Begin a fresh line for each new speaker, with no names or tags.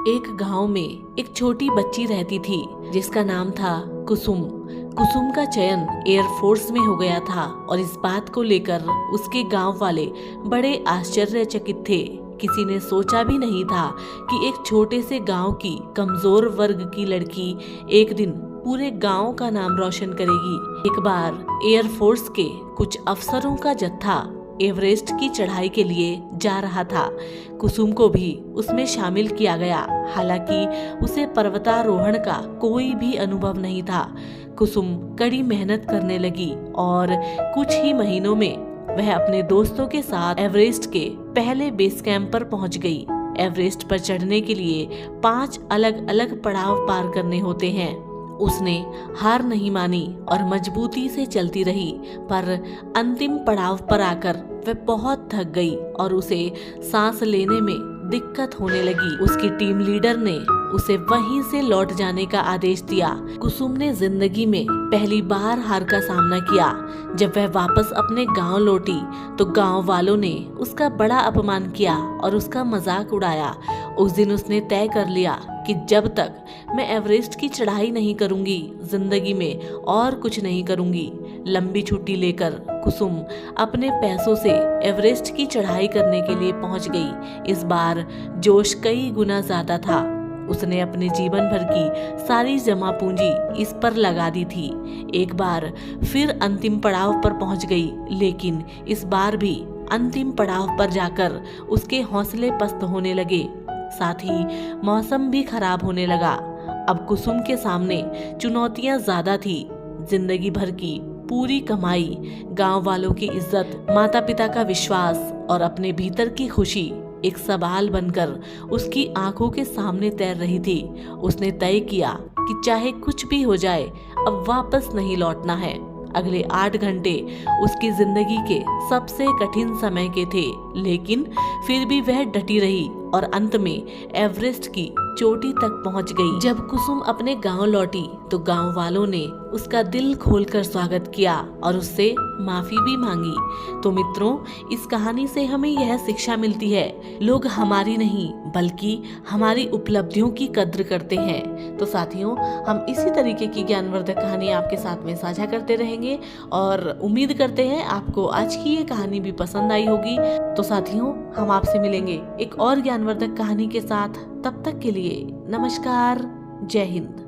एक गांव में एक छोटी बच्ची रहती थी जिसका नाम था कुसुम। कुसुम का चयन एयरफोर्स में हो गया था और इस बात को लेकर उसके गांव वाले बड़े आश्चर्यचकित थे। किसी ने सोचा भी नहीं था कि एक छोटे से गांव की कमजोर वर्ग की लड़की एक दिन पूरे गांव का नाम रोशन करेगी। एक बार एयरफोर्स के कुछ अफसरों का जत्था एवरेस्ट की चढ़ाई के लिए जा रहा था। कुसुम को भी उसमें शामिल किया गया। हालांकि उसे पर्वतारोहण का कोई भी अनुभव नहीं था। कुसुम कड़ी मेहनत करने लगी और कुछ ही महीनों में वह अपने दोस्तों के साथ एवरेस्ट के पहले बेस कैंप पर पहुंच गई। एवरेस्ट पर चढ़ने के लिए 5 अलग अलग पड़ाव पार करने होते हैं। उसने हार नहीं मानी और मजबूती से चलती रही, पर अंतिम पड़ाव पर आकर वह बहुत थक गई और उसे सांस लेने में दिक्कत होने लगी। उसकी टीम लीडर ने उसे वहीं से लौट जाने का आदेश दिया। कुसुम ने जिंदगी में पहली बार हार का सामना किया। जब वह वापस अपने गांव लौटी तो गांव वालों ने उसका बड़ा अपमान किया और उसका मजाक उड़ाया। उस दिन उसने तय कर लिया कि जब तक मैं एवरेस्ट की चढ़ाई नहीं करूंगी, जिंदगी में और कुछ नहीं करूंगी। लंबी छुट्टी लेकर कुसुम अपने पैसों से एवरेस्ट की चढ़ाई करने के लिए पहुंच गई। इस बार जोश कई गुना ज्यादा था। उसने अपने जीवन भर की सारी जमा पूंजी इस पर लगा दी थी। एक बार फिर अंतिम पड़ाव पर पहुंच गई, लेकिन इस बार भी अंतिम पड़ाव पर जाकर उसके हौसले पस्त होने लगे। साथ ही मौसम भी खराब होने लगा। अब कुसुम के सामने चुनौतियां ज्यादा थी। जिंदगी भर की पूरी कमाई, गांव वालों की इज्जत, माता पिता का विश्वास और अपने भीतर की खुशी एक सवाल बनकर उसकी आंखों के सामने तैर रही थी। उसने तय किया कि चाहे कुछ भी हो जाए, अब वापस नहीं लौटना है। अगले 8 घंटे उसकी जिंदगी के सबसे कठिन समय के थे, लेकिन फिर भी वह डटी रही और अंत में एवरेस्ट की चोटी तक पहुंच गई। जब कुसुम अपने गांव लौटी तो गांव वालों ने उसका दिल खोलकर स्वागत किया और उससे माफी भी मांगी। तो मित्रों, इस कहानी से हमें यह शिक्षा मिलती है, लोग हमारी नहीं बल्कि हमारी उपलब्धियों की कद्र करते हैं। तो साथियों, हम इसी तरीके की ज्ञानवर्धक कहानी आपके साथ में साझा करते रहेंगे और उम्मीद करते हैं आपको आज की ये कहानी भी पसंद आई होगी। तो साथियों, हम आपसे मिलेंगे एक और ज्ञानवर्धक कहानी के साथ। तब तक के लिए नमस्कार, जय हिंद।